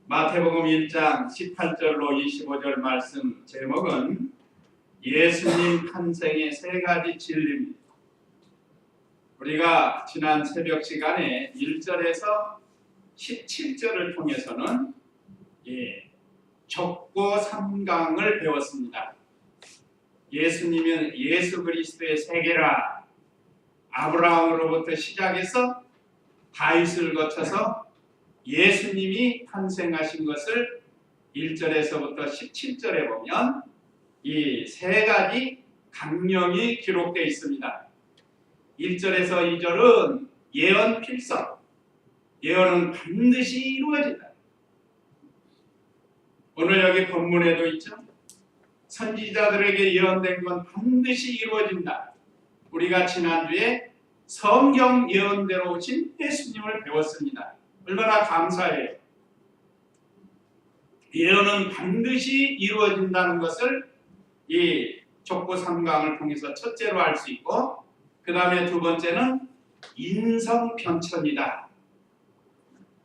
마태복음 1장 18절로 25절 말씀 제목은 예수님 탄생의 세 가지 진리입니다. 우리가 지난 새벽 시간에 1절에서 17절을 통해서는 족보 3강을 배웠습니다. 예수님은 예수 그리스도의 세계라. 아브라함으로부터 시작해서 다윗을 거쳐서 예수님이 탄생하신 것을 1절에서부터 17절에 보면 이 세 가지 강령이 기록되어 있습니다. 1절에서 2절은 예언 필성, 예언은 반드시 이루어진다. 오늘 여기 본문에도 있죠. 선지자들에게 예언된 건 반드시 이루어진다. 우리가 지난주에 성경 예언대로 오신 예수님을 배웠습니다. 얼마나 감사해요. 예언은 반드시 이루어진다는 것을 이 족보 3강을 통해서 첫째로 알 수 있고, 그 다음에 두 번째는 인성편천이다.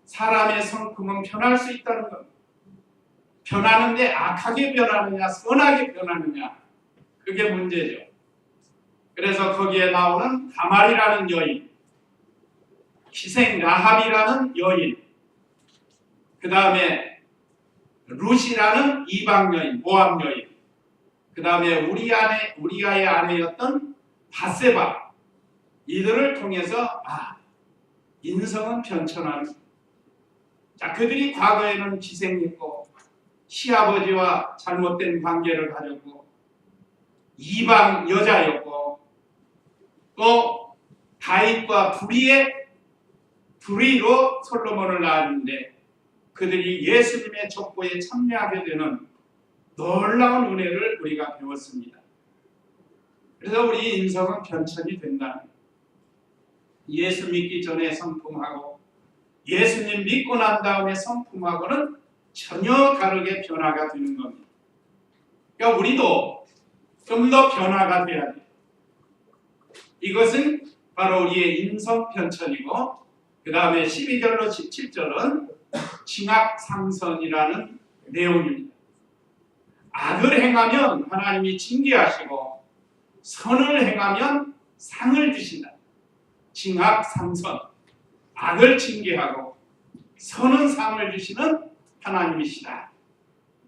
사람의 성품은 변할 수 있다는 것. 변하는데 악하게 변하느냐 선하게 변하느냐, 그게 문제죠. 그래서 거기에 나오는 다말이라는 여인, 기생 라합이라는 여인, 그 다음에 룻이라는 이방 여인, 모압 여인, 그 다음에 우리아의 아내였던 바세바, 이들을 통해서 인성은 변천하는. 자, 그들이 과거에는 기생했고 시아버지와 잘못된 관계를 가졌고 이방 여자였고 또 다윗과 불의로 솔로몬을 낳았는데 그들이 예수님의 족보에 참여하게 되는 놀라운 은혜를 우리가 배웠습니다. 그래서 우리 인성은 변천이 된다. 예수 믿기 전에 성품하고 예수님 믿고 난 다음에 성품하고는 전혀 다르게 변화가 되는 겁니다. 그러니까 우리도 좀 더 변화가 돼야 돼요. 이것은 바로 우리의 인성 편천이고, 그 다음에 12절로 17절은 징악상선이라는 내용입니다. 악을 행하면 하나님이 징계하시고 선을 행하면 상을 주신다. 징악상선, 악을 징계하고 선은 상을 주시는 하나님이시다.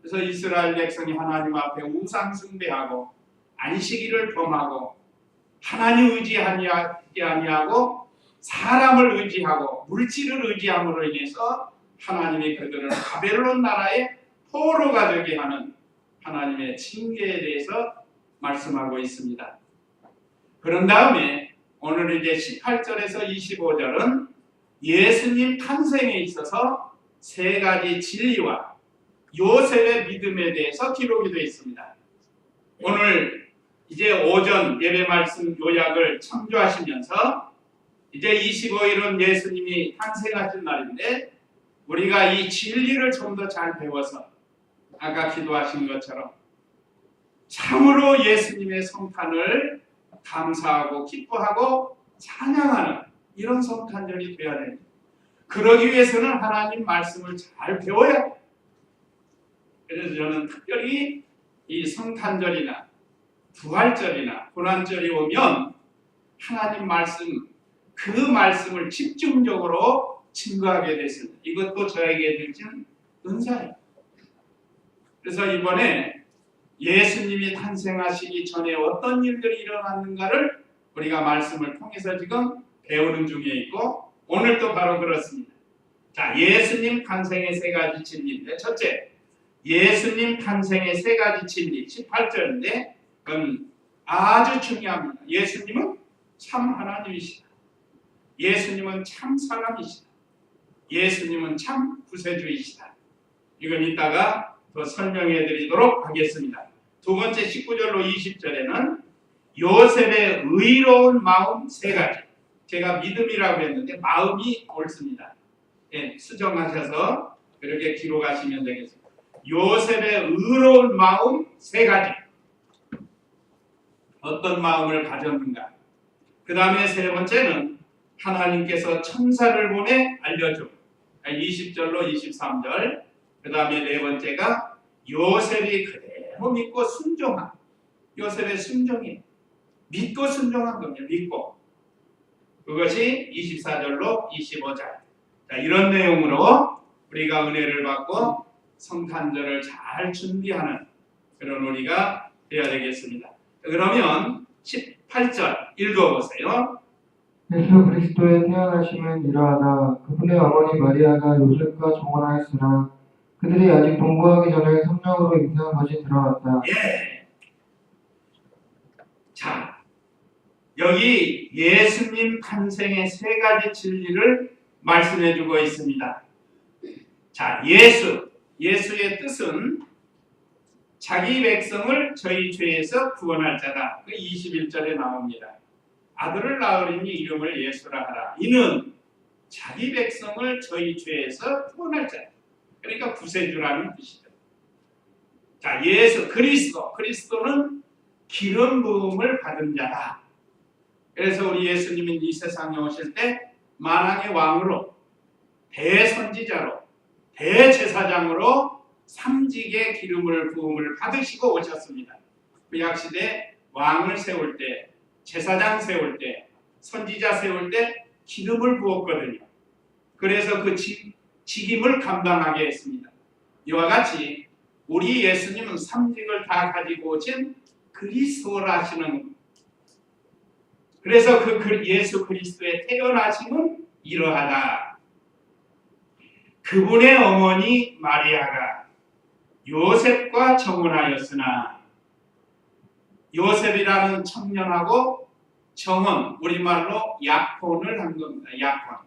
그래서 이스라엘 백성이 하나님 앞에 우상 숭배하고 안식일을 범하고 하나님 의지하지 아니하고 사람을 의지하고 물질을 의지함으로 인해서 하나님이 그들을 바벨론 나라의 포로가 되게 하는 하나님의 징계에 대해서 말씀하고 있습니다. 그런 다음에 오늘 이제 18절에서 25절은 예수님 탄생에 있어서 세 가지 진리와 요셉의 믿음에 대해서 기록이 되어 있습니다. 오늘 이제 오전 예배 말씀 요약을 참조하시면서 이제 25일은 예수님이 탄생하신 날인데 우리가 이 진리를 좀 더 잘 배워서 아까 기도하신 것처럼 참으로 예수님의 성탄을 감사하고 기뻐하고 찬양하는 이런 성탄절이 되어야 됩니다. 그러기 위해서는 하나님 말씀을 잘 배워야 해요. 그래서 저는 특별히 이 성탄절이나 부활절이나 고난절이 오면 하나님 말씀, 그 말씀을 집중적으로 증거하게 됐습니다. 이것도 저에게 주신 은사예요. 그래서 이번에 예수님이 탄생하시기 전에 어떤 일들이 일어났는가를 우리가 말씀을 통해서 지금 배우는 중에 있고, 오늘 또 바로 그렇습니다. 자, 예수님 탄생의 세 가지 진리인데, 첫째, 예수님 탄생의 세 가지 진리 18절인데 그건 아주 중요합니다. 예수님은 참 하나님이시다. 예수님은 참 사람이시다. 예수님은 참 구세주이시다. 이건 이따가 더 설명해 드리도록 하겠습니다. 두 번째 19절로 20절에는 요셉의 의로운 마음 세 가지. 제가 믿음이라고 했는데 마음이 옳습니다. 수정하셔서 그렇게 기록하시면 되겠습니다. 요셉의 의로운 마음 세 가지. 어떤 마음을 가졌는가. 그 다음에 세 번째는 하나님께서 천사를 보내 알려줘. 20절로 23절 그 다음에 네 번째가 요셉이 그대로 믿고 순종한, 요셉의 순종이 믿고 순종한 겁니다. 믿고. 그것이 24절로 25절. 자, 이런 내용으로 우리가 은혜를 받고 성탄절을 잘 준비하는 그런 우리가 되어야 되겠습니다. 그러면 18절 읽어보세요. 예수 그리스도의 태어나심은 이러하다. 그분의 어머니 마리아가 요셉과 정혼하였으나 그들이 아직 동거하기 전에 성령으로 잉태한 것이 드러났다. 예. 자, 여기 예수님 탄생의 세 가지 진리를 말씀해 주고 있습니다. 자, 예수의 뜻은 자기 백성을 저희 죄에서 구원할 자다. 그 21절에 나옵니다. 아들을 낳으리니 이름을 예수라 하라. 이는 자기 백성을 저희 죄에서 구원할 자다. 그러니까 구세주라는 뜻이죠. 자, 예수 그리스도는 기름 부음을 받은 자다. 그래서 우리 예수님이 이 세상에 오실 때 만왕의 왕으로, 대선지자로, 대제사장으로 삼직의 기름을 부음을 받으시고 오셨습니다. 구약시대 왕을 세울 때, 제사장 세울 때, 선지자 세울 때 기름을 부었거든요. 그래서 그 직임을 감당하게 했습니다. 이와 같이 우리 예수님은 삼직을 다 가지고 오신 그리스도라 하시는, 그래서 그 예수 그리스도의 태어나심은 이러하다. 그분의 어머니 마리아가 요셉과 정혼하였으나, 요셉이라는 청년하고 정혼, 우리말로 약혼을 한 겁니다. 약혼.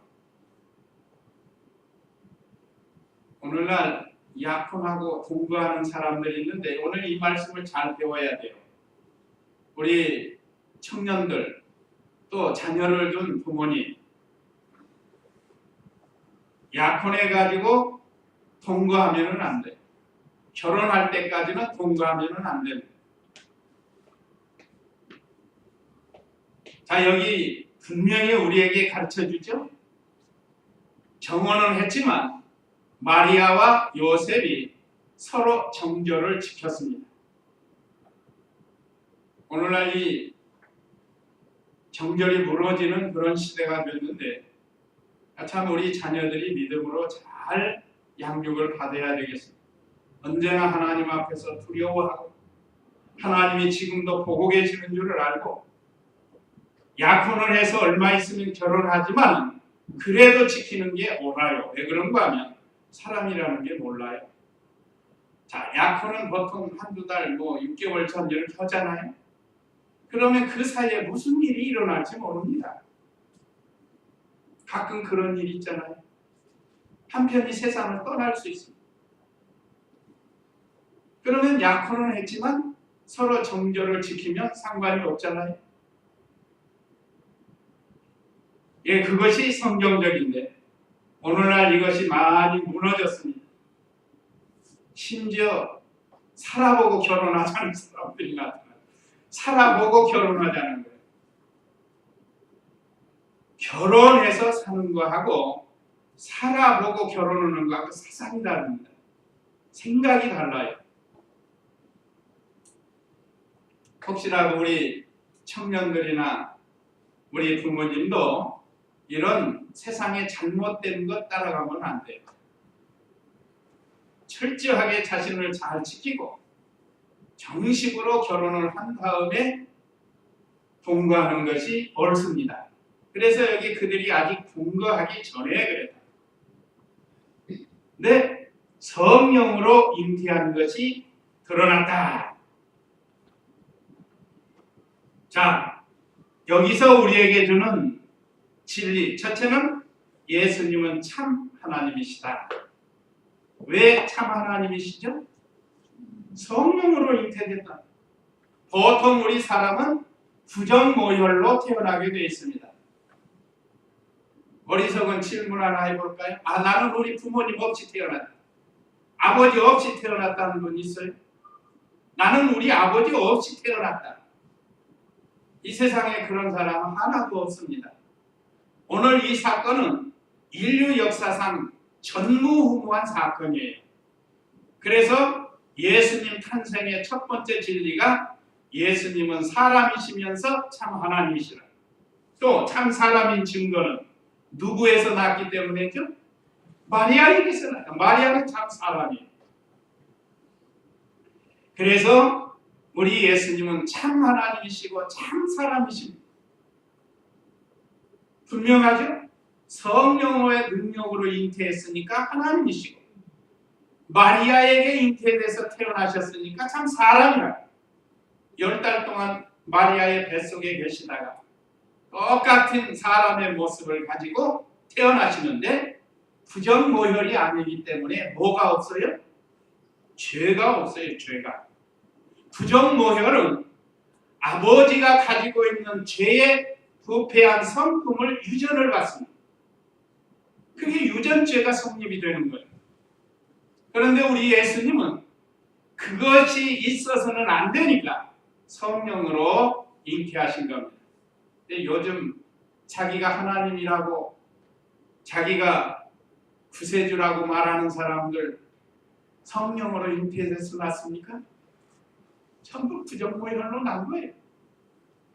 오늘날 약혼하고 동거하는 사람들이 있는데 오늘 이 말씀을 잘 배워야 돼요. 우리 청년들, 또 자녀를 둔 부모님, 약혼해가지고 동거하면은 안 돼. 결혼할 때까지는 동거하면은 안 됩니다. 자, 여기 분명히 우리에게 가르쳐 주죠. 정혼은 했지만 마리아와 요셉이 서로 정절을 지켰습니다. 오늘날 이 정절이 무너지는 그런 시대가 됐는데, 참 우리 자녀들이 믿음으로 잘 양육을 받아야 되겠습니다. 언제나 하나님 앞에서 두려워하고 하나님이 지금도 보고 계시는 줄을 알고, 약혼을 해서 얼마 있으면 결혼하지만 그래도 지키는 게 옳아요. 왜 그런가 하면 사람이라는 게 몰라요. 자, 약혼은 보통 한두 달, 6개월 전 이렇게 하잖아요. 그러면 그 사이에 무슨 일이 일어날지 모릅니다. 가끔 그런 일이 있잖아요. 한편이 세상을 떠날 수 있습니다. 그러면 약혼은 했지만 서로 정절을 지키면 상관이 없잖아요. 예, 그것이 성경적인데 오늘날 이것이 많이 무너졌습니다. 심지어 살아보고 결혼하자는 사람들이 나타나요. 살아보고 결혼하자는 거예요. 결혼해서 사는 거하고 살아보고 결혼하는 거하고 사상이 다릅니다. 생각이 달라요. 혹시라도 우리 청년들이나 우리 부모님도 이런 세상에 잘못된 것 따라가면 안 돼요. 철저하게 자신을 잘 지키고 정식으로 결혼을 한 다음에 동거하는 것이 옳습니다. 그래서 여기 그들이 아직 동거하기 전에 그랬다. 네, 성령으로 잉태한 것이 드러났다. 자, 여기서 우리에게 주는 진리, 첫째는 예수님은 참 하나님이시다. 왜 참 하나님이시죠? 성령으로 잉태됐다. 보통 우리 사람은 부정모혈로 태어나게 되어 있습니다. 어리석은 질문 하나 해볼까요? 나는 우리 부모님 없이 태어났다. 아버지 없이 태어났다는 분 있어요? 나는 우리 아버지 없이 태어났다. 이 세상에 그런 사람은 하나도 없습니다. 오늘 이 사건은 인류 역사상 전무후무한 사건이에요. 그래서 예수님 탄생의 첫 번째 진리가 예수님은 사람이시면서 참 하나님이시라. 또 참 사람인 증거는 누구에서 났기 때문이죠? 마리아에게서 났다. 마리아는 참 사람이에요. 그래서 우리 예수님은 참 하나님이시고 참 사람이십니다. 분명하죠? 성령의 능력으로 잉태했으니까 하나님이시고 마리아에게 잉태돼서 태어나셨으니까 참 사람이라. 10달 동안 마리아의 뱃속에 계시다가 똑같은 사람의 모습을 가지고 태어나시는데 부정모혈이 아니기 때문에 뭐가 없어요? 죄가 없어요. 죄가. 부정모혈은 아버지가 가지고 있는 죄의 부패한 성품을 유전을 받습니다. 그게 유전죄가 성립이 되는 거예요. 그런데 우리 예수님은 그것이 있어서는 안 되니까 성령으로 잉태하신 겁니다. 근데 요즘 자기가 하나님이라고 자기가 구세주라고 말하는 사람들 성령으로 잉태돼서 났습니까? 전부 부정모혈로 난 거예요.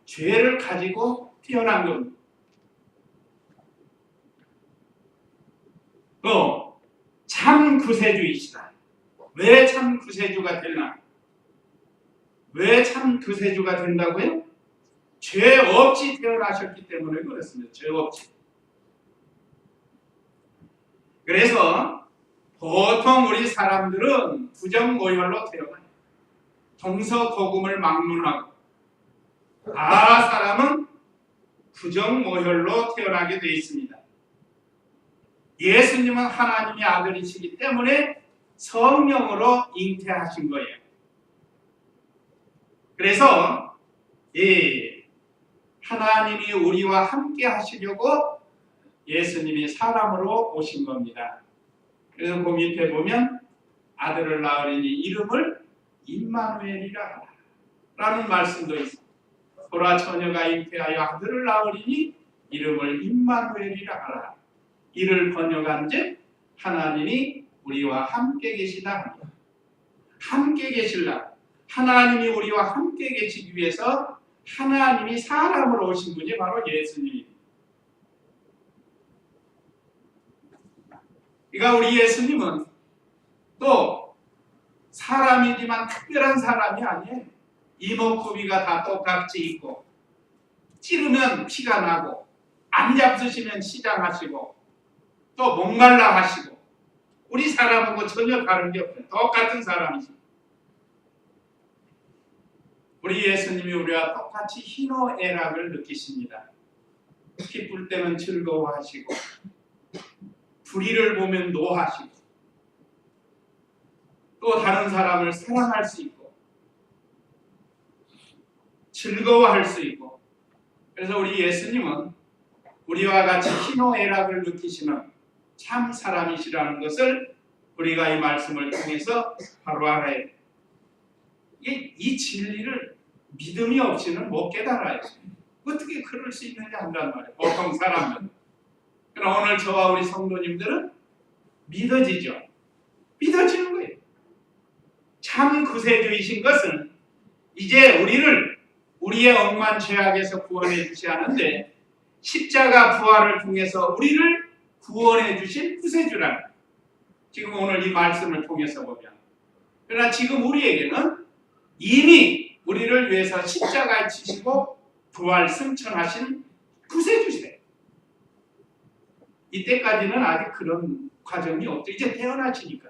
죄를 가지고 태어난 겁니다. 또 참 구세주이시다. 왜 참 구세주가 되나? 왜 참 구세주가 된다고요? 죄 없이 태어나셨기 때문에 그렇습니다. 죄 없이. 그래서 보통 우리 사람들은 부정모혈로 태어나요. 동서고금을 막론하고 다 사람은 부정모혈로 태어나게 되어 있습니다. 예수님은 하나님의 아들이시기 때문에 성령으로 잉태하신 거예요. 그래서 하나님이 우리와 함께 하시려고 예수님이 사람으로 오신 겁니다. 그래서 그 밑에 보면 아들을 낳으리니 이름을 임마누엘이라 하라 라는 말씀도 있습니다. 보라 처녀가 잉태하여 아들을 낳으리니 이름을 임마누엘이라 하라. 이를 번역한즉 하나님이 우리와 함께 계시다 합니다. 함께 계실라. 하나님이 우리와 함께 계시기 위해서 하나님이 사람으로 오신 분이 바로 예수님입니다. 그러니까 우리 예수님은 또 사람이지만 특별한 사람이 아니에요. 이목구비가 다 똑같이 있고 찌르면 피가 나고 안 잡수시면 시장하시고 또 목말라 하시고 우리 사람하고 전혀 다른 게 없어요. 똑같은 사람이십니다. 우리 예수님이 우리와 똑같이 희노애락을 느끼십니다. 기쁠 때는 즐거워하시고 불의를 보면 노하시고 또 다른 사람을 사랑할 수 있고 즐거워할 수 있고 그래서 우리 예수님은 우리와 같이 희노애락을 느끼시는 참 사람이시라는 것을 우리가 이 말씀을 통해서 바로 알아야 돼요. 이 진리를 믿음이 없이는 못 깨달아요. 어떻게 그럴 수 있느냐 한단 말이에요. 보통 사람은. 그러나 오늘 저와 우리 성도님들은 믿어지죠. 믿어지는 거예요. 참 구세주이신 것은 이제 우리를 우리의 억만 죄악에서 구원해 주시는데 십자가 부활을 통해서 우리를 구원해 주신 구세주라는 지금 오늘 이 말씀을 통해서 보면 그러나 지금 우리에게는 이미 우리를 위해서 십자가에 치시고 부활 승천하신 구세주시래요. 이때까지는 아직 그런 과정이 없죠. 이제 태어나시니까.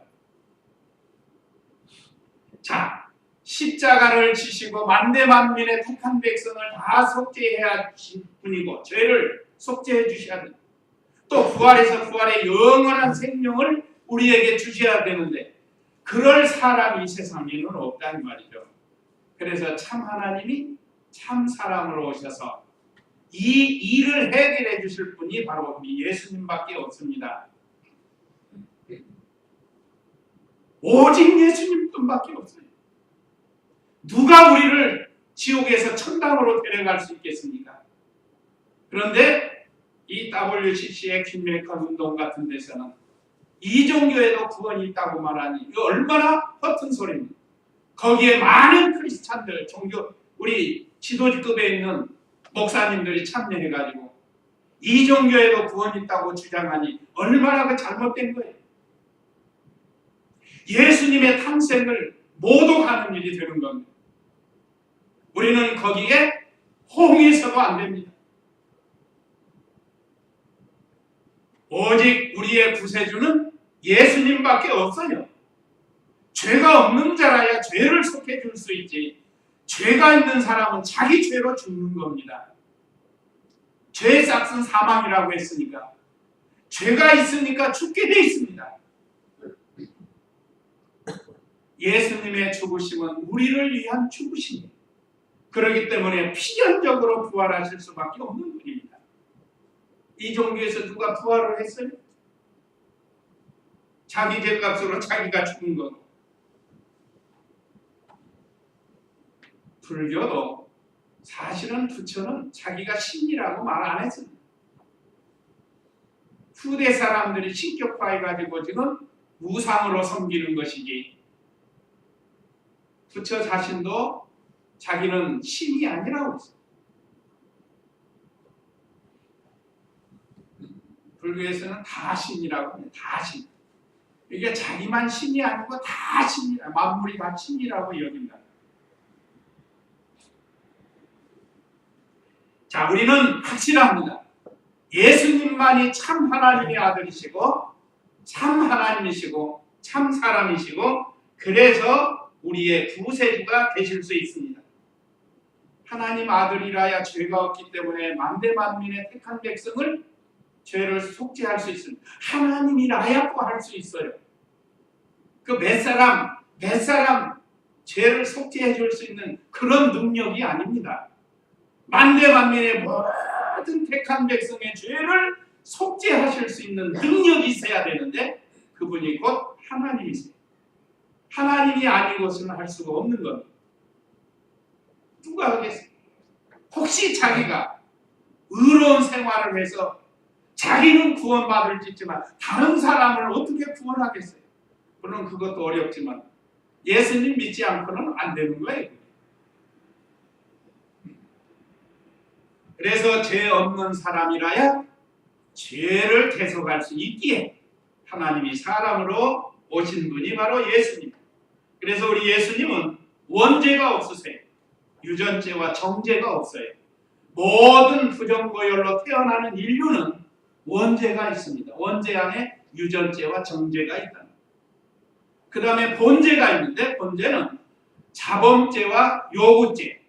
자, 십자가를 지시고 만대만민의 택한 백성을 다 속죄해야 하신 분이고 죄를 속죄해 주셔야 됩니다. 또 부활해서 부활의 영원한 생명을 우리에게 주셔야 되는데 그럴 사람이 이 세상에는 없다는 말이죠. 그래서 참 하나님이 참 사람으로 오셔서 이 일을 해결해 주실 분이 바로 우리 예수님밖에 없습니다. 오직 예수님뿐밖에 없어요. 누가 우리를 지옥에서 천당으로 데려갈 수 있겠습니까? 그런데 이 WCC의 퀸메이커 운동 같은 데서는 이종교에도 구원이 있다고 말하니 이거 얼마나 허튼 소리입니다. 거기에 많은 크리스찬들, 종교 우리 지도직급에 있는 목사님들이 참여해가지고 이종교에도 구원이 있다고 주장하니 얼마나 그 잘못된 거예요. 예수님의 탄생을 모독하는 일이 되는 겁니다. 우리는 거기에 호응해서도 안 됩니다. 오직 우리의 구세주는 예수님밖에 없어요. 죄가 없는 자라야 죄를 속해줄 수 있지. 죄가 있는 사람은 자기 죄로 죽는 겁니다. 죄의 싹은 사망이라고 했으니까 죄가 있으니까 죽게 돼 있습니다. 예수님의 죽으심은 우리를 위한 죽으심이에요. 그렇기 때문에 필연적으로 부활하실 수밖에 없는 분입니다. 이 종교에서 누가 부활을 했어요? 자기 죄값으로 자기가 죽은 거고. 불교도 사실은 부처는 자기가 신이라고 말 안 했습니다. 후대 사람들이 신격화해가지고 지금 우상으로 섬기는 것이지 부처 자신도 자기는 신이 아니라고 했어요. 불교에서는 다 신이라고 해요. 다 신. 이게 자기만 신이 아니고 다 신이라, 만물이 다 신이라고 여긴다. 자, 우리는 확실합니다. 예수님만이 참 하나님의 아들이시고 참 하나님이시고 참 사람이시고 그래서 우리의 구세주가 되실 수 있습니다. 하나님 아들이라야 죄가 없기 때문에 만대 만민의 택한 백성을 죄를 속죄할 수 있습니다. 하나님이라야 또 할 수 있어요. 그 몇 사람 죄를 속죄해 줄 수 있는 그런 능력이 아닙니다. 만대 만민의 모든 택한 백성의 죄를 속죄하실 수 있는 능력이 있어야 되는데 그분이 곧 하나님이세요. 하나님이 아니고서는 할 수가 없는 겁니다. 누가 하겠어요? 혹시 자기가 의로운 생활을 해서 자기는 구원받을 수 있지만 다른 사람을 어떻게 구원하겠어요? 물론 그것도 어렵지만 예수님 믿지 않고는 안 되는 거예요. 그래서 죄 없는 사람이라야 죄를 대속할 수 있기에 하나님이 사람으로 오신 분이 바로 예수님. 그래서 우리 예수님은 원죄가 없으세요. 유전죄와 정죄가 없어요. 모든 부정고열로 태어나는 인류는 원죄가 있습니다. 원죄 안에 유전죄와 정죄가 있다. 그 다음에 본죄가 있는데 본죄는 자범죄와 요구죄,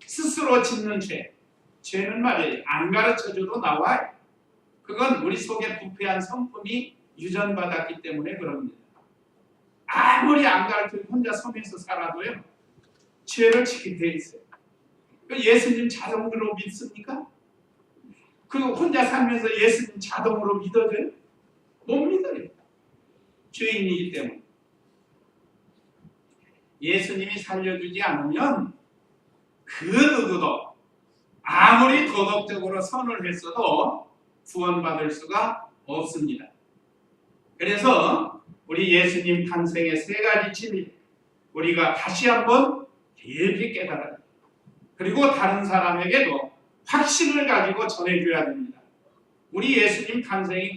스스로 짓는 죄. 죄는 말이에요. 안 가르쳐줘도 나와요. 그건 우리 속에 부패한 성품이 유전받았기 때문에 그럽니다. 아무리 안 가르쳐도 혼자 섬에서 살아도요. 죄를 지게 돼 있어요. 예수님 자동으로 믿습니까? 그 혼자 살면서 예수님 자동으로 믿어져요? 못 믿어요. 죄인이기 때문에. 예수님이 살려주지 않으면 그 누구도 아무리 도덕적으로 선을 했어도 구원받을 수가 없습니다. 그래서 우리 예수님 탄생의 세 가지 진리 우리가 다시 한번 깊이 깨달아야 됩니다. 그리고 다른 사람에게도 확신을 가지고 전해줘야 됩니다. 우리 예수님 탄생이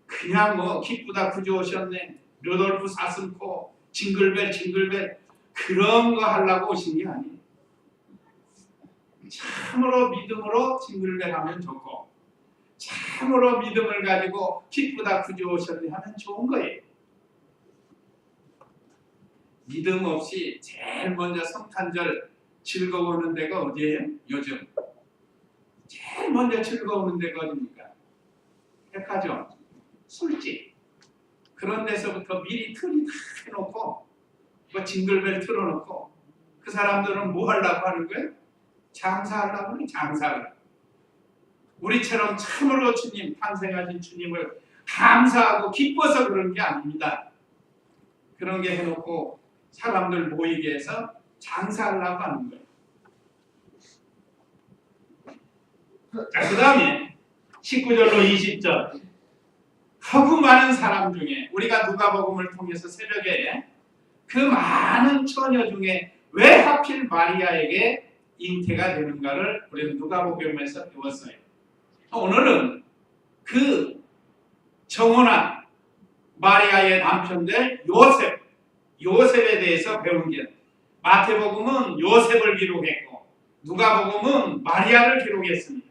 그냥 기쁘다 구주 오셨네, 루돌프 사슴코, 징글벨 그런 거 하려고 오신 게 아니에요. 참으로 믿음으로 징글벨 하면 좋고 참으로 믿음을 가지고 기쁘다 구주 오셨네 하면 좋은 거예요. 믿음 없이 제일 먼저 성탄절 즐거워하는 데가 어디예요? 요즘 제일 먼저 즐거워하는 데가 어디입니까? 백화점, 술집 그런 데서부터 미리 틀이 다 해놓고 징글벨 틀어놓고 그 사람들은 뭐 하려고 하는 거예요? 장사하려고 하는 장사를. 우리처럼 참으로 주님 탄생하신 주님을 감사하고 기뻐서 그런 게 아닙니다. 그런 게 해놓고 사람들 모이게 해서 장사하려고 하는 거예요. 자, 그 다음에 19절로 20절 하고 많은 사람 중에 우리가 누가복음을 통해서 새벽에 그 많은 처녀 중에 왜 하필 마리아에게 잉태가 되는가를 우리는 누가복음에서 배웠어요. 오늘은 그 정혼한 마리아의 남편 될 요셉에 대해서 배운 게 마태복음은 요셉을 기록했고 누가복음은 마리아를 기록했습니다.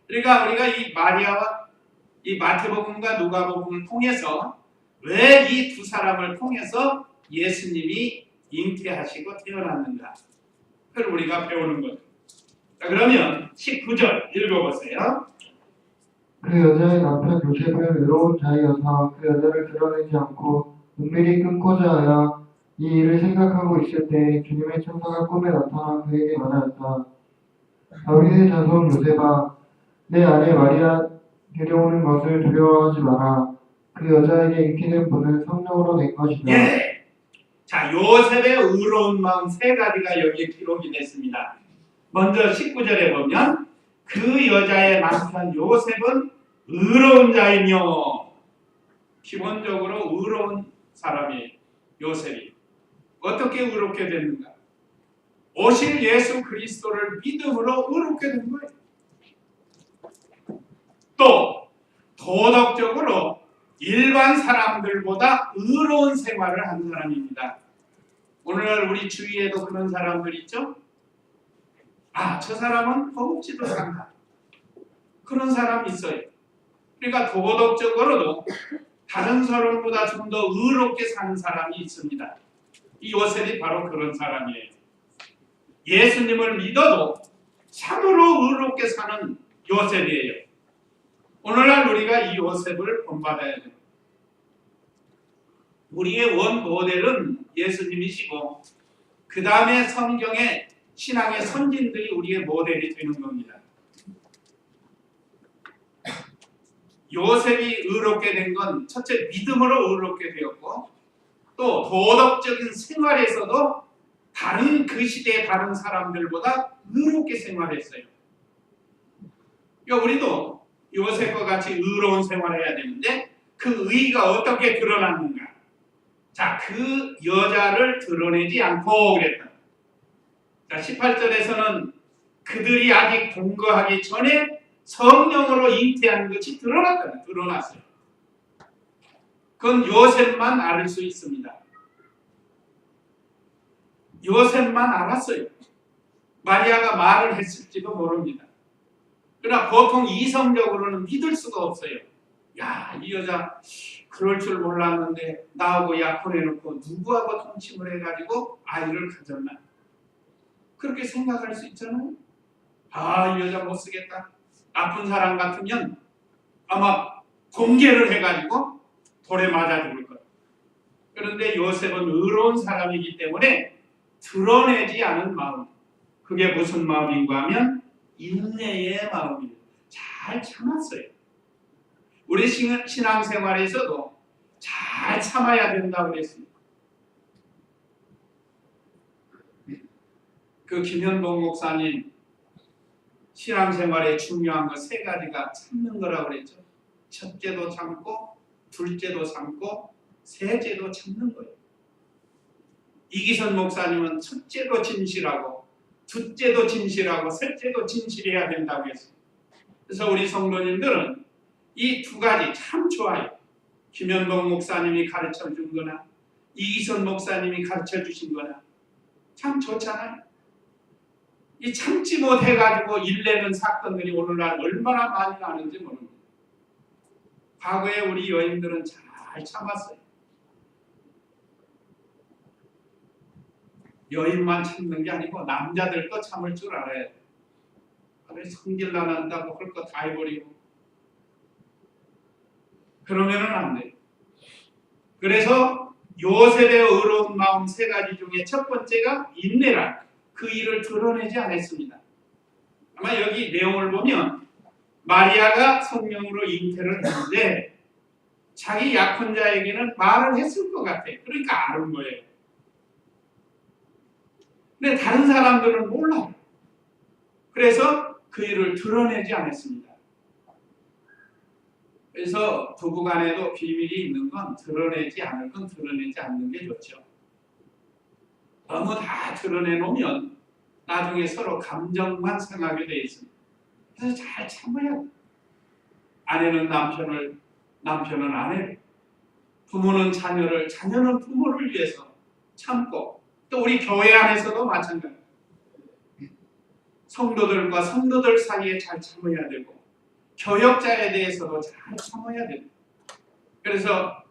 그러니까 우리가 이 마리아와 이 마태복음과 누가복음을 통해서 왜 이 두 사람을 통해서 예수님이 잉태하시고 태어났는가 그걸 우리가 배우는 거죠. 자, 그러면 19절 읽어보세요. 그 여자의 남편 요셉은 외로운 자이어서 그 여자를 드러내지 않고 은밀히 끊고자 하여 이 일을 생각하고 있을 때 주님의 천사가 꿈에 나타나 그에게 말하였다. 다윗의 자손 요셉아, 내 아내 마리아 데려오는 것을 두려워하지 마라. 그 여자에게 잉태된 분은 성령으로 된 것이다. 예. 자, 요셉의 의로운 마음 세 가지가 여기에 기록이 됐습니다. 먼저 19절에 보면 그 여자의 남편 요셉은 의로운 자이며, 기본적으로 의로운 사람이에요. 요셉이 어떻게 의롭게 됐는가? 오실 예수 그리스도를 믿음으로 의롭게 된 거예요. 또 도덕적으로 일반 사람들보다 의로운 생활을 한 사람입니다. 오늘날 우리 주위에도 그런 사람들 있죠? 아, 저 사람은 허겁지도 않다. 그런 사람이 있어요. 그러니까 도덕적으로도 다른 사람보다 좀 더 의롭게 사는 사람이 있습니다. 이 요셉이 바로 그런 사람이에요. 예수님을 믿어도 참으로 의롭게 사는 요셉이에요. 오늘날 우리가 이 요셉을 본받아야 돼요. 우리의 원 모델은 예수님이시고 그 다음에 성경의 신앙의 선진들이 우리의 모델이 되는 겁니다. 요셉이 의롭게 된 건 첫째 믿음으로 의롭게 되었고 또 도덕적인 생활에서도 다른 그 시대의 다른 사람들보다 의롭게 생활했어요. 그러니까 우리도 요셉과 같이 의로운 생활을 해야 되는데 그 의가 어떻게 드러났는가? 자, 그 여자를 드러내지 않고 그랬다. 자, 18절에서는 그들이 아직 동거하기 전에 성령으로 잉태한 것이 드러났어요. 그건 요셉만 알 수 있습니다. 요셉만 알았어요. 마리아가 말을 했을지도 모릅니다. 그러나 보통 이성적으로는 믿을 수가 없어요. 야, 이 여자 그럴 줄 몰랐는데 나하고 약혼해놓고 누구하고 통침을 해가지고 아이를 가졌나? 그렇게 생각할 수 있잖아요. 아, 이 여자 못 쓰겠다. 나쁜 사람 같으면 아마 공개를 해가지고 돌에 맞아 죽을 거예요. 그런데 요셉은 의로운 사람이기 때문에 드러내지 않은 마음. 그게 무슨 마음인가 하면 인내의 마음입니다. 잘 참았어요. 우리 신앙생활에서도 잘 참아야 된다고 그랬습니다. 그 김현봉 목사님 신앙생활에 중요한 거 세 가지가 참는 거라고 그랬죠. 첫째도 참고 둘째도 참고 셋째도 참는 거예요. 이기선 목사님은 첫째도 진실하고 둘째도 진실하고 셋째도 진실해야 된다고 했어요. 그래서 우리 성도님들은 이 두 가지 참 좋아요. 김현봉 목사님이 가르쳐 준 거나 이기선 목사님이 가르쳐 주신 거나 참 좋잖아요. 이 참지 못해가지고 일내는 사건들이 오늘날 얼마나 많이 나는지 모릅니다. 과거에 우리 여인들은 잘 참았어요. 여인만 참는 게 아니고 남자들도 참을 줄 알아야 돼요. 성질 나난다고 할 거 다 해버리고 그러면은 안 돼요. 그래서 요셉의 의로운 마음 세 가지 중에 첫 번째가 인내라. 그 일을 드러내지 않았습니다. 아마 여기 내용을 보면 마리아가 성령으로 잉태를 했는데 자기 약혼자에게는 말을 했을 것 같아. 그러니까 아는 거예요. 근데 다른 사람들은 몰라요. 그래서 그 일을 드러내지 않았습니다. 그래서 부부간에도 비밀이 있는 건 드러내지 않을 건 드러내지 않는 게 좋죠. 너무 다 드러내놓으면 나중에 서로 감정만 상하게 돼 있습니다. 그래서 잘 참아야 돼요. 아내는 남편을, 남편은 아내를, 부모는 자녀를, 자녀는 부모를 위해서 참고, 또 우리 교회 안에서도 마찬가지입니다. 성도들과 성도들 사이에 잘 참아야 되고, 교역자에 대해서도 잘 참아야 됩니다. 그래서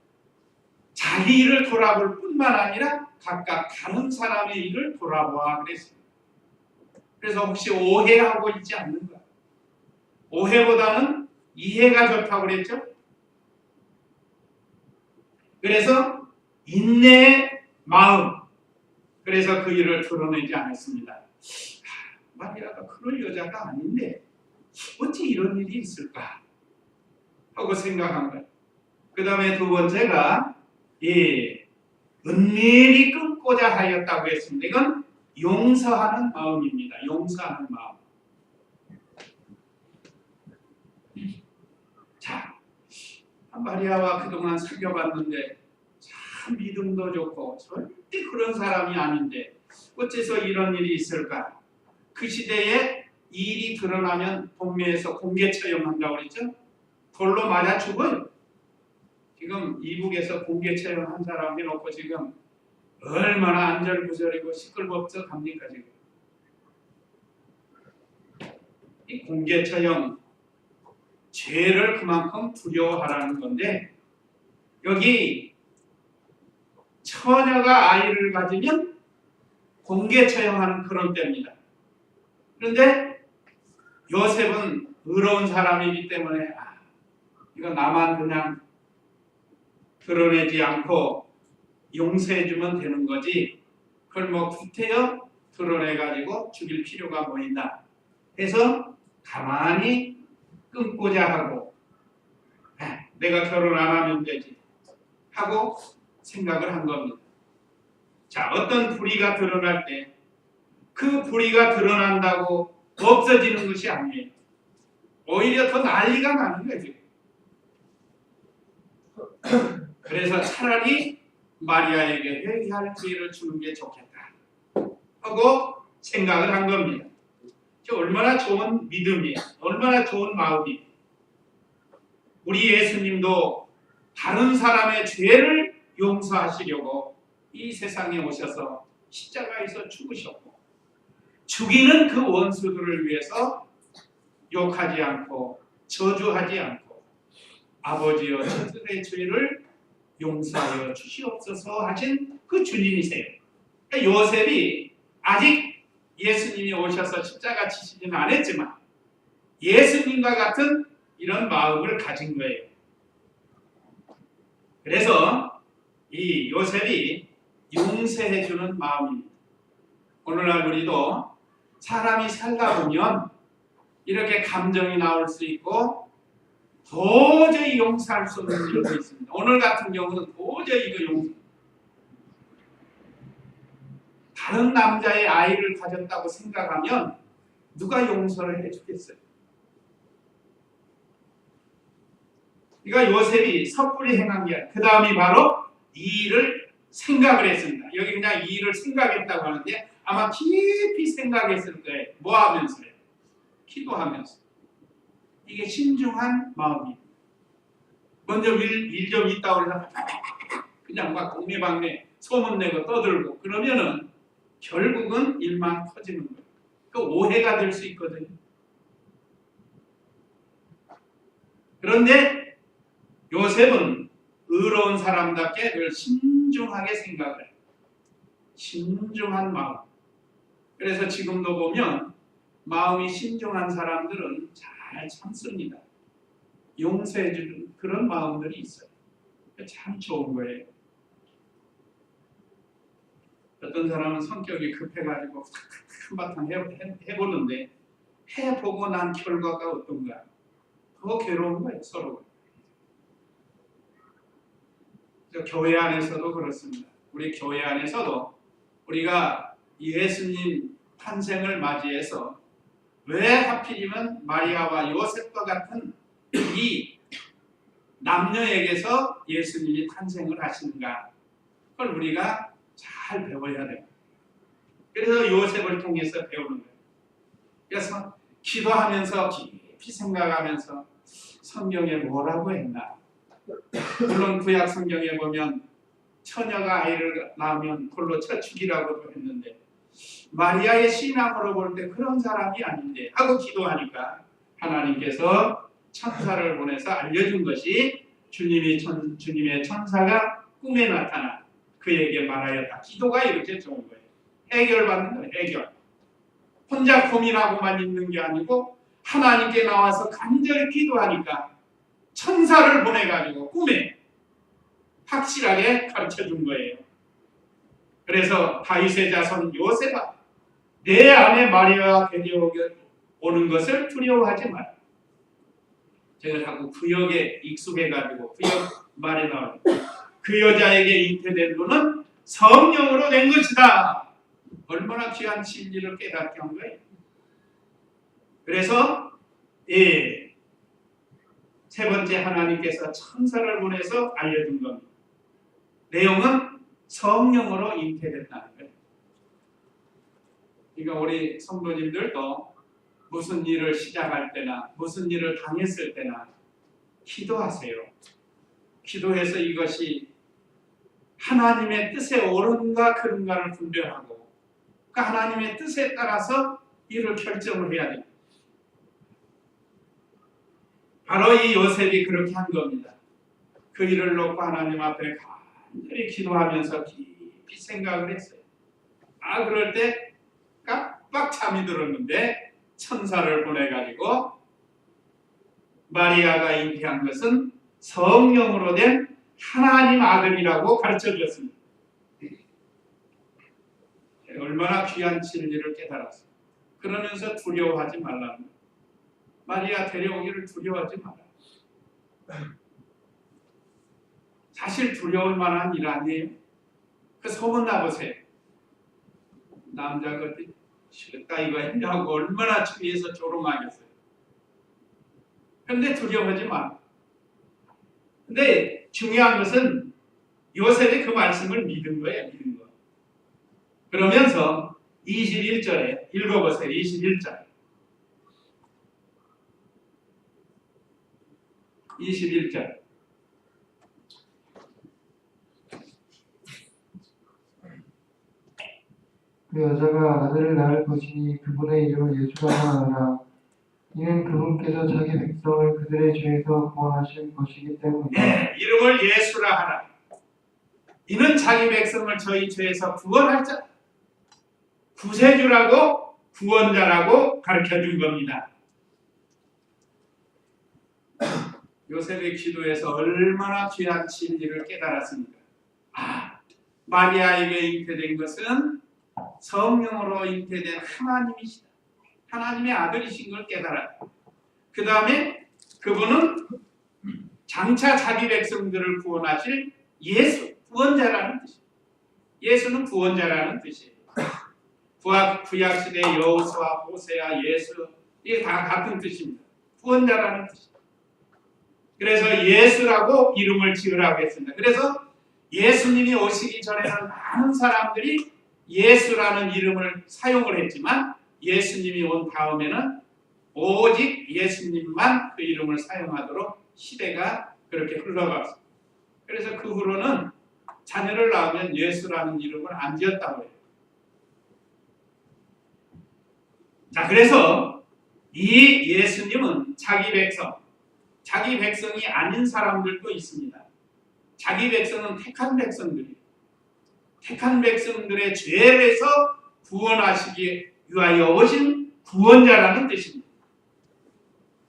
자기 일을 돌아볼 뿐만 아니라 각각 다른 사람의 일을 돌아보아 그랬습니다. 그래서 혹시 오해하고 있지 않는가? 오해보다는 이해가 좋다고 그랬죠? 그래서 인내의 마음, 그래서 그 일을 드러내지 않았습니다. 마리아가 그럴 여자가 아닌데 어찌 이런 일이 있을까 하고 생각한 거예요. 그 다음에 두 번째가 은밀히 끊고자 하였다고 했습니다. 이건 용서하는 마음입니다. 용서하는 마음. 자, 마리아와 그동안 사귀어봤는데 참 믿음도 좋고 절대 그런 사람이 아닌데 어째서 이런 일이 있을까? 그 시대에 일이 드러나면 동네에서 공개 처형한다고 그랬죠? 돌로 맞아 죽어요. 지금 이북에서 공개 처형한 사람 해놓고 지금 얼마나 안절부절이고 시끌벅적합니까 지금? 이 공개 처형 죄를 그만큼 두려워하라는 건데 여기 처녀가 아이를 가지면 공개 처형하는 그런 때입니다. 그런데 요셉은 의로운 사람이기 때문에 이거 나만 그냥 드러내지 않고 용서해주면 되는 거지 그걸 뭐 구태여 드러내가지고 죽일 필요가 뭐 있나 해서 가만히 끊고자 하고 내가 결혼 안 하면 되지 하고 생각을 한 겁니다. 자, 어떤 불의가 드러날 때 그 불의가 드러난다고 없어지는 것이 아니에요. 오히려 더 난리가 나는 거죠. 그래서 차라리 마리아에게 회개할 기회를 주는 게 좋겠다 하고 생각을 한 겁니다. 얼마나 좋은 믿음이에요. 얼마나 좋은 마음이에요. 우리 예수님도 다른 사람의 죄를 용서하시려고 이 세상에 오셔서 십자가에서 죽으셨고 죽이는 그 원수들을 위해서 욕하지 않고 저주하지 않고 아버지여 저들의 죄를 용서하여 주시옵소서 하신 그 주님이세요. 그러니까 요셉이 아직 예수님이 오셔서 십자가 지시지는 않았지만 예수님과 같은 이런 마음을 가진 거예요. 그래서 이 요셉이 용서해주는 마음입니다. 오늘날 우리도 사람이 살다 보면 이렇게 감정이 나올 수 있고 도저히 용서할 수 없는 일도 있습니다. 오늘 같은 경우는 도저히 이거 용서. 다른 남자의 아이를 가졌다고 생각하면 누가 용서를 해주겠어요? 그러니까 요셉이 섣불리 행한 게 아니라 그 다음이 바로 이 일을 생각을 했습니다. 여기 그냥 이 일을 생각했다고 하는데 아마 깊이 생각했을 거예요. 뭐 하면서요? 기도하면서. 이게 신중한 마음이에요. 먼저 일 좀 있다고 해서 그냥 막 동네방네 소문내고 떠들고 그러면은 결국은 일만 커지는 거예요. 그 오해가 될 수 있거든요. 그런데 요셉은 의로운 사람답게 늘 신중하게 생각을 해요. 신중한 마음. 그래서 지금도 보면 마음이 신중한 사람들은 잘 참습니다. 용서해주는 그런 마음들이 있어요. 참 좋은 거예요. 어떤 사람은 성격이 급해가지고 한바탕 해보는데 해보고 난 결과가 어떤가? 더 괴로운 거예요, 서로. 교회 안에서도 그렇습니다. 우리 교회 안에서도 우리가 예수님 탄생을 맞이해서 왜 하필이면 마리아와 요셉과 같은 이 남녀에게서 예수님이 탄생을 하시는가? 그걸 우리가 잘 배워야 돼요. 그래서 요셉을 통해서 배우는 거예요. 그래서 기도하면서 깊이 생각하면서 성경에 뭐라고 했나? 물론 구약 성경에 보면 처녀가 아이를 낳으면 돌로 쳐 죽이라고도 했는데 마리아의 신앙으로 볼 때 그런 사람이 아닌데 하고 기도하니까 하나님께서 천사를 보내서 알려준 것이 주님의 천사가 꿈에 나타나 그에게 말하였다. 기도가 이렇게 좋은 거예요. 해결받는 거예요. 해결. 혼자 고민하고만 있는 게 아니고 하나님께 나와서 간절히 기도하니까 천사를 보내가지고 꿈에 확실하게 가르쳐준 거예요. 그래서 다윗의 자손 요셉아, 내 아내 마리아가 데려오는 것을 두려워하지 마라. 제가 자꾸 구역에 익숙해가지고 구역 말에 나오는 그 여자에게 잉태된 분은 성령으로 된 것이다. 얼마나 귀한 진리를 깨닫게 한 거예요. 그래서 세 번째 하나님께서 천사를 보내서 알려준 겁니다. 내용은 성령으로 잉태됐다는 거예요. 그러니까 우리 성도님들도 무슨 일을 시작할 때나 무슨 일을 당했을 때나 기도하세요. 기도해서 이것이 하나님의 뜻에 옳은가 그른가를 분별하고 그 하나님의 뜻에 따라서 일을 결정을 해야 됩니다. 바로 이 요셉이 그렇게 한 겁니다. 그 일을 놓고 하나님 앞에 간절히 기도하면서 깊이 생각을 했어요. 그럴 때 깜빡 잠이 들었는데 천사를 보내가지고 마리아가 잉태한 것은 성령으로 된 하나님 아들이라고 가르쳐주었습니다. 얼마나 귀한 진리를 깨달았어요. 그러면서 두려워하지 말라는 거예요. 마리아 데려오기를 두려워하지 마라. 사실 두려울 만한 일 아니에요. 그 소문나 보세요. 남자가 싫다 이거 했냐고 얼마나 주위에서 조롱하겠어요. 근데 두려워하지 마라. 근데 중요한 것은 요셉이 그 말씀을 믿은 거예요. 믿은 거. 그러면서 21절에 읽어보세요. 21절. 21절. 그 여자가 아들을 낳을 것이니 그분의 이름을 예수라고 하라. 이는 그분께서 자기 백성을 그들의 죄에서 구원하실 것이기 때문이다. 네, 이름을 예수라 하라. 이는 자기 백성을 저희 죄에서 구원할 자, 구세주라고 구원자라고 가르쳐준 겁니다. 요셉의 기도에서 얼마나 귀한 진리를 깨달았습니까? 마리아에게 잉태된 것은 성령으로 잉태된 하나님이시다. 하나님의 아들이신 걸 깨달았다. 그 다음에 그분은 장차 자기 백성들을 구원하실 예수, 구원자라는 뜻이에요. 예수는 구원자라는 뜻이에요. 구약시대 여호수아, 호세아, 예수 이게 다 같은 뜻입니다. 구원자라는 뜻이에요. 그래서 예수라고 이름을 지으라고 했습니다. 그래서 예수님이 오시기 전에는 많은 사람들이 예수라는 이름을 사용을 했지만 예수님이 온 다음에는 오직 예수님만 그 이름을 사용하도록 시대가 그렇게 흘러갔습니다. 그래서 그 후로는 자녀를 낳으면 예수라는 이름을 안 지었다고 해요. 자, 그래서 이 예수님은 자기 백성이 아닌 사람들도 있습니다. 자기 백성은 택한 백성들이에요. 택한 백성들의 죄에서 구원하시기 위하여 오신 구원자라는 뜻입니다.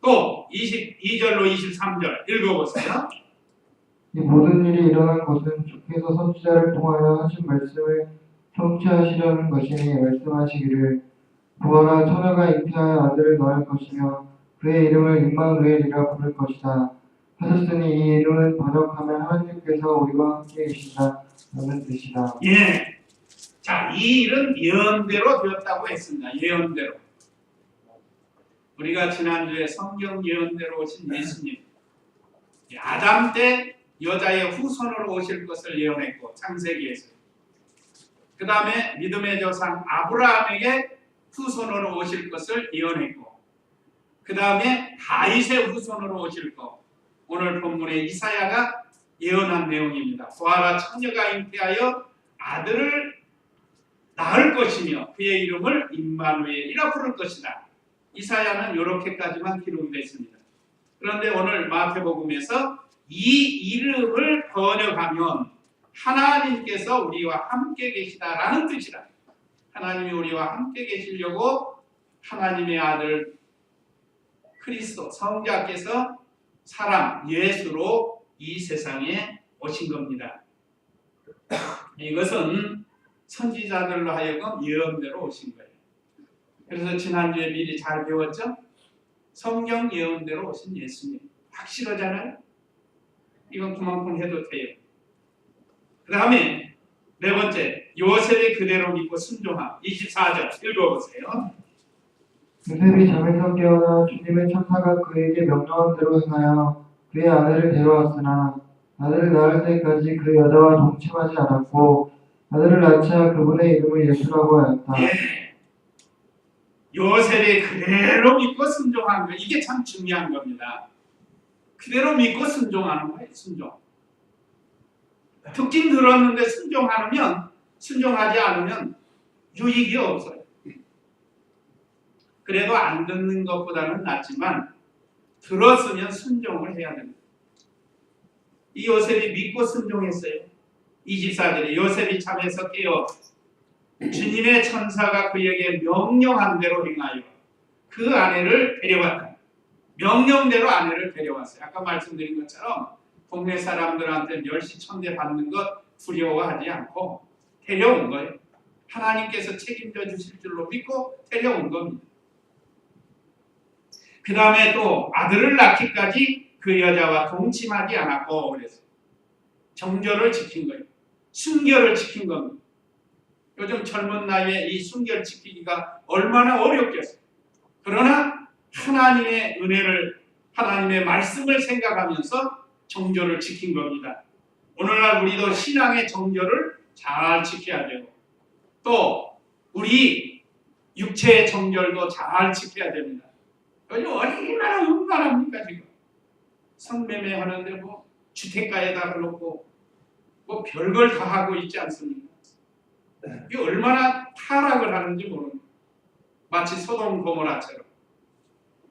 또 22절로 23절 읽어보세요. 이 모든 일이 일어난 것은 주께서 선지자를 통하여 하신 말씀을 성취하시려는 것이니 말씀하시기를 보아라 처녀가 잉태하여 아들을 낳을 것이며 그의 이름을 임마누엘이라 부를 것이다 하셨으니 이 이름은 번역하면 하나님께서 우리와 함께 계시다라는 뜻이다. 예. 자, 이 일은 예언대로 되었다고 했습니다. 예언대로. 우리가 지난주에 성경 예언대로 오신 예수님. 아담 때 여자의 후손으로 오실 것을 예언했고 창세기에서, 그 다음에 믿음의 조상 아브라함에게 후손으로 오실 것을 예언했고, 그 다음에 다윗의 후손으로 오실 것, 오늘 본문의 이사야가 예언한 내용입니다. 보아라, 처녀가 잉태하여 아들을 낳을 것이며 그의 이름을 임마누엘이라 부를 것이다. 이사야는 이렇게까지만 기록이 됐습니다. 그런데 오늘 마태복음에서 이 이름을 번역하면 하나님께서 우리와 함께 계시다라는 뜻이다. 하나님이 우리와 함께 계시려고 하나님의 아들 그리스도 성자께서 사람 예수로 이 세상에 오신 겁니다. 이것은 선지자들로 하여금 예언대로 오신 거예요. 그래서 지난주에 미리 잘 배웠죠? 성경 예언대로 오신 예수님. 확실하잖아요? 이건 그만큼 해도 돼요. 그 다음에 네 번째, 요셉이 그대로 믿고 순종함. 24절 읽어보세요. 요셉이 잠에서 깨어나 주님의 천사가 그에게 명령한 대로 행하여 그의 아들을 데려왔으나 아들을 낳을 때까지 그 여자와 동침하지 않았고 아들을 낳자 그분의 이름을 예수라고 하였다. 예. 요셉이 그대로 믿고 순종한 거, 이게 참 중요한 겁니다. 그대로 믿고 순종하는 거예요. 순종. 듣긴 들었는데 순종하지 않으면 유익이 없어요. 그래도 안 듣는 것보다는 낫지만 들었으면 순종을 해야 됩니다. 이 요셉이 믿고 순종했어요. 24절에 요셉이 잠에서 깨어 주님의 천사가 그에게 명령한 대로 행하여 그 아내를 데려왔다. 명령대로 아내를 데려왔어요. 아까 말씀드린 것처럼 동네 사람들한테 멸시천대 받는 것 두려워하지 않고 데려온 거예요. 하나님께서 책임져 주실 줄로 믿고 데려온 겁니다. 그 다음에 또 아들을 낳기까지 그 여자와 동침하지 않았고, 그래서 정절을 지킨 거예요. 순결을 지킨 겁니다. 요즘 젊은 나이에 이 순결 지키기가 얼마나 어렵겠어요. 그러나 하나님의 은혜를, 하나님의 말씀을 생각하면서 정절을 지킨 겁니다. 오늘날 우리도 신앙의 정절을 잘 지켜야 되고, 또 우리 육체의 정절도 잘 지켜야 됩니다. 요즘 얼마나 음란합니까 지금. 성매매 하는데 뭐 주택가에다 그렇고 뭐 별걸 다 하고 있지 않습니까? 이게 얼마나 타락을 하는지 모릅니다. 마치 소돔 고모라처럼.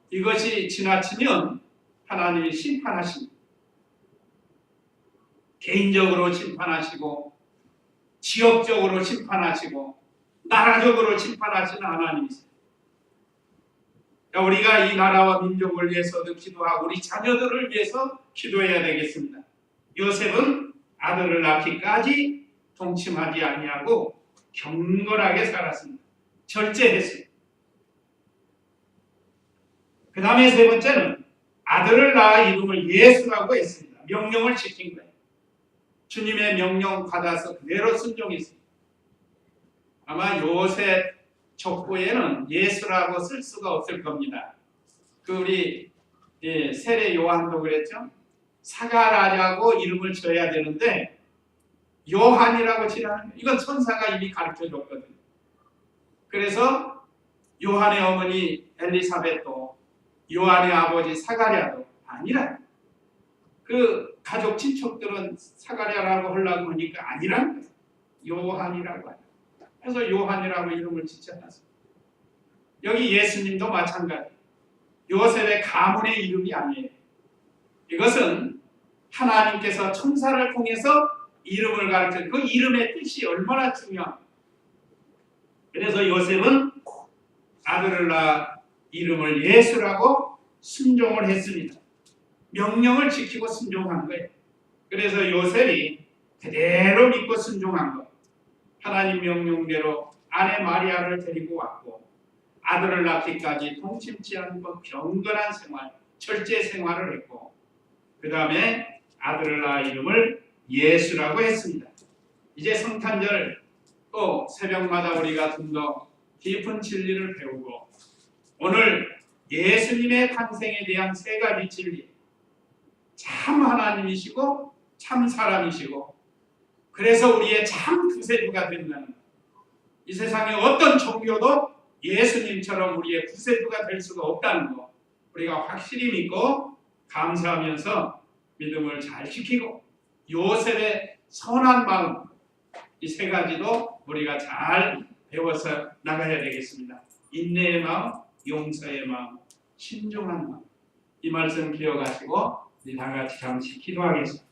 이것이 지나치면 하나님이 심판하십니다. 개인적으로 심판하시고 지역적으로 심판하시고 나라적으로 심판하시는 하나님이세요. 우리가 이 나라와 민족을 위해서도 기도하고 우리 자녀들을 위해서 기도해야 되겠습니다. 요셉은 아들을 낳기까지 동침하지 아니하고 경건하게 살았습니다. 절제했어요. 그 다음에 세 번째는 아들을 낳아 이름을 예수라고 했습니다. 명령을 지킨 거예요. 주님의 명령 받아서 그대로 순종했습니다. 아마 요셉 족보에는 예수라고 쓸 수가 없을 겁니다. 우리 세례 요한도 그랬죠. 사가랴라고 이름을 지어야 되는데 요한이라고 지라는 거예요. 이건 천사가 이미 가르쳐 줬거든요. 그래서 요한의 어머니 엘리사벳도 요한의 아버지 사가랴도 아니라 그 가족 친척들은 사가랴라고 하려고 하니까 아니라는 거예요. 요한이라고 하죠. 그래서 요한이라고 이름을 짓잖았습니다. 여기 예수님도 마찬가지. 요셉의 가문의 이름이 아니에요. 이것은 하나님께서 천사를 통해서 이름을 가르쳐 그 이름의 뜻이 얼마나 중요합니다. 그래서 요셉은 아들을 낳아 이름을 예수라고 순종을 했습니다. 명령을 지키고 순종한 거예요. 그래서 요셉이 그대로 믿고 순종한 것. 하나님 명령대로 아내 마리아를 데리고 왔고 아들을 낳기까지 동침치 않고 경건한 생활, 절제 생활을 했고 그 다음에 아들을 낳아 이름을 예수라고 했습니다. 이제 성탄절 또 새벽마다 우리가 좀 더 깊은 진리를 배우고 오늘 예수님의 탄생에 대한 세 가지 진리 참 하나님이시고 참 사람이시고 그래서 우리의 참 구세주가 된다는 것. 이 세상에 어떤 종교도 예수님처럼 우리의 구세주가 될 수가 없다는 것. 우리가 확실히 믿고 감사하면서 믿음을 잘 지키고 요셉의 선한 마음 이 세 가지도 우리가 잘 배워서 나가야 되겠습니다. 인내의 마음, 용서의 마음, 신중한 마음 이 말씀 기억하시고 우리 다 같이 잠시 기도하겠습니다.